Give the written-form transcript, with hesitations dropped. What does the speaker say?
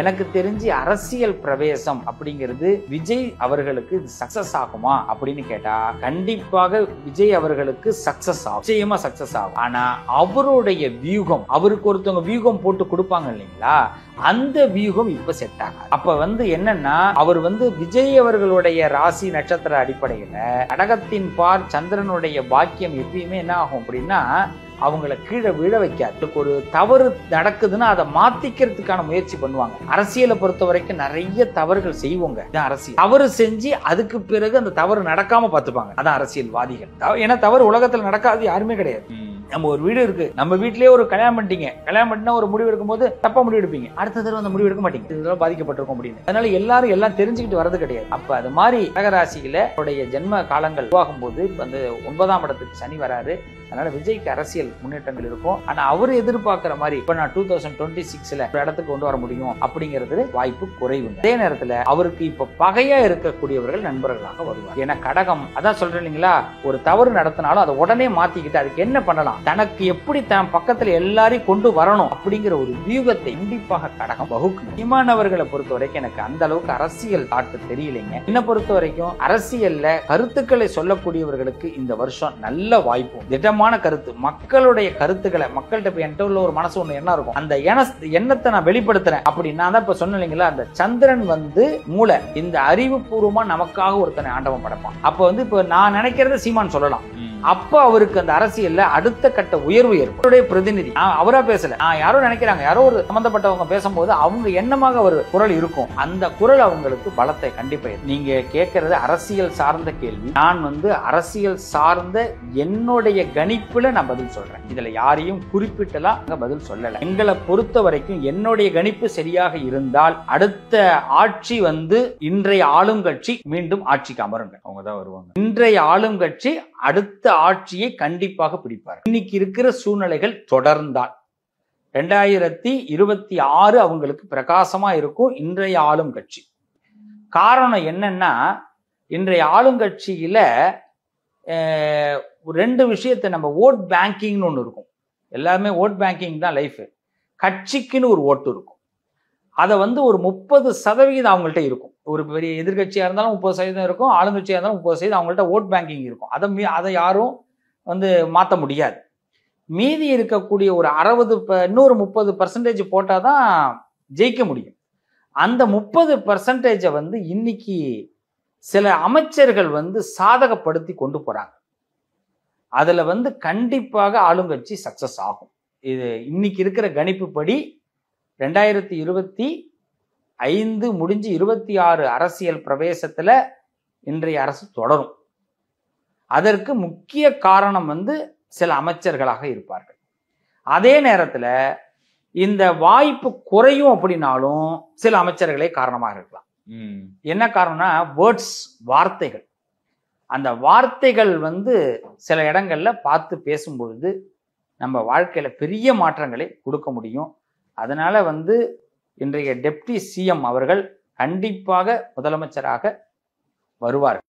எனக்கு தெரிஞ்சு அரசியல் பிரவேசம் அப்படிங்கிறது விஜய் அவர்களுக்கு சக்சஸ் ஆகுமா அப்படின்னு கேட்டா கண்டிப்பாக விஜய் அவர்களுக்கு சக்சஸ் ஆகும், நிச்சயமா சக்சஸ் ஆகும். ஆனா அவருடைய வியூகம், அவருக்கு ஒருத்தவங்க வியூகம் போட்டு கொடுப்பாங்க இல்லைங்களா, அந்த வியூகம் இப்ப செட் ஆகாது. அப்ப என்னன்னா அவர் விஜய் அவர்களுடைய ராசி நட்சத்திர அடிப்படையில கடகத்தின் பார் சந்திரனுடைய பாக்கியம் எப்பயுமே என்ன ஆகும் அப்படின்னா அவங்கள கீழே விழ வைக்காது. ஒரு தவறு நடக்குதுன்னா அதை மாத்திக்கிறதுக்கான முயற்சி பண்ணுவாங்க. அரசியலை பொறுத்த வரைக்கும் நிறைய தவறுகள் செய்வோங்க. இதான் அரசியல். தவறு செஞ்சு அதுக்கு பிறகு அந்த தவறு நடக்காம பார்த்துப்பாங்க. அதான் அரசியல்வாதிகள். ஏன்னா தவறு உலகத்துல நடக்காது யாருமே கிடையாது. நம்ம ஒரு வீடு இருக்கு, நம்ம வீட்லயே ஒரு கல்யாணம் பண்ணிட்டீங்க, கல்யாணம் பண்ணினா ஒரு முடிவு எடுக்கும் போது தப்பா முடிவு எடுப்பீங்க, அடுத்த தடவை அந்த முடிவு எடுக்க மாட்டீங்க, இதெல்லாம் பாதிக்கப்பட்டிருக்கும் அப்படின்னு. அதனால எல்லாரும் எல்லாம் தெரிஞ்சுக்கிட்டு வரது கிடையாது. அப்ப அது மாதிரி கடகராசியில ஜென்ம காலங்கள் உருவாகும் போது 9ஆம் இடத்துக்கு சனி வராரு. அதனால விஜய்க்கு அரசியல் முன்னேற்றங்கள் இருக்கும். ஆனா அவரு எதிர்பார்க்கிற மாதிரி இப்ப நான் 2026ல ஒரு இடத்துக்கு கொண்டு வர முடியும் அப்படிங்கிறது வாய்ப்பு குறைவு. அதே நேரத்துல அவருக்கு இப்ப பகையா இருக்கக்கூடியவர்கள் நண்பர்களாக வருவார். ஏன்னா கடகம், அதான் சொல்றேன் இல்லைங்களா, ஒரு தவறு நடத்தினாலும் அதை உடனே மாத்திக்கிட்டு அதுக்கு என்ன பண்ணலாம், தனக்கு எப்படி தன் பக்கத்துல எல்லாரையும் கொண்டு வரணும் அப்படிங்கிற ஒரு வியூகத்தை கண்டிப்பாக கடகம் வகுக்கும். சீமானவர்களை பொறுத்த வரைக்கும் எனக்கு அந்த அளவுக்கு அரசியல் தாட்டு தெரியலைங்க. என்ன பொறுத்த வரைக்கும் அரசியல்ல கருத்துக்களை சொல்லக்கூடியவர்களுக்கு இந்த வருஷம் நல்ல வாய்ப்பு. திட்டமான கருத்து, மக்களுடைய கருத்துக்களை, மக்கள்கிட்ட என்கிட்ட உள்ள ஒரு மனசு ஒண்ணு என்ன இருக்கும், அந்த எண்ணத்தை நான் வெளிப்படுத்துறேன் அப்படின்னு நான் தான் இப்ப சொன்னேன் இல்லைங்களா, அந்த சந்திரன் மூளை, இந்த அறிவுபூர்வமா நமக்காக ஒருத்தனை ஆண்டவன் படைப்பான். அப்ப இப்ப நான் நினைக்கிறத சீமான் சொல்லலாம். அப்ப அவருக்கு அந்த அரசியல்ல அடுத்த கட்ட உயர்வு ஏற்படும். பிரதிநிதி அவரா பேசல, யாரோ நினைக்கிறாங்க, யாரோ ஒரு சம்பந்தப்பட்டவங்க பேசும்போது அவங்க எண்ணமாக ஒரு குரல் இருக்கும். அந்த குரல் அவங்களுக்கு பலத்தை கண்டிப்பா. நீங்க கேட்கறது அரசியல் சார்ந்த கேள்வி. நான் அரசியல் சார்ந்த என்னுடைய கணிப்புல நான் பதில் சொல்றேன். இதுல யாரையும் குறிப்பிட்டலாம் பதில் சொல்லல. எங்களை பொறுத்த வரைக்கும் என்னுடைய கணிப்பு சரியாக இருந்தால் அடுத்த ஆட்சி இன்றைய ஆளும் கட்சி மீண்டும் ஆட்சிக்கு அமருங்க, அவங்க தான் வருவாங்க. இன்றைய ஆளும் கட்சி அடுத்த ஆட்சியை கண்டிப்பாக பிடிப்பார். இன்னைக்கு இருக்கிற சூழ்நிலைகள் தொடர்ந்தால் 2026 அவங்களுக்கு பிரகாசமா இருக்கும் இன்றைய ஆளும் கட்சி. காரணம் என்னன்னா, இன்றைய ஆளுங்கட்சியில ரெண்டு விஷயத்தை, நம்ம ஓட் பேங்கிங்னு ஒன்று இருக்கும். எல்லாருமே ஓட் பேங்கிங் தான் லைஃப். கட்சிக்குன்னு ஒரு ஓட்டு இருக்கும். அதை ஒரு 30% அவங்கள்ட்ட இருக்கும். ஒரு பெரிய எதிர்கட்சியா இருந்தாலும் 30% இருக்கும், ஆளுங்கட்சியா இருந்தாலும் 30% அவங்கள்ட்ட ஓட் பேங்கிங் இருக்கும். அதை யாரும் மாற்ற முடியாது. மீதி இருக்கக்கூடிய ஒரு 60 இன்னொரு 30% போட்டாதான் ஜெயிக்க முடியும். அந்த 30% இன்னைக்கு சில அமைச்சர்கள் சாதகப்படுத்தி கொண்டு போறாங்க. அதுல கண்டிப்பாக ஆளுங்கட்சி சக்சஸ் ஆகும். இது இன்னைக்கு இருக்கிற கணிப்பு படி 2025 முடிஞ்சு 26 அரசியல் பிரவேசத்துல இன்றைய அரசு தொடரும். அதற்கு முக்கிய காரணம் சில அமைச்சர்களாக இருப்பார்கள். அதே நேரத்துல இந்த வாய்ப்பு குறையும் அப்படின்னாலும் சில அமைச்சர்களே காரணமாக இருக்கலாம். என்ன காரணம்னா வேர்ட்ஸ், வார்த்தைகள். அந்த வார்த்தைகள் சில இடங்கள்ல பார்த்து பேசும்பொழுது நம்ம வாழ்க்கையில பெரிய மாற்றங்களை கொடுக்க முடியும். அதனால இன்றைய டெப்டி சிஎம் அவர்கள் கண்டிப்பாக முதலமைச்சராக வருவார்கள்.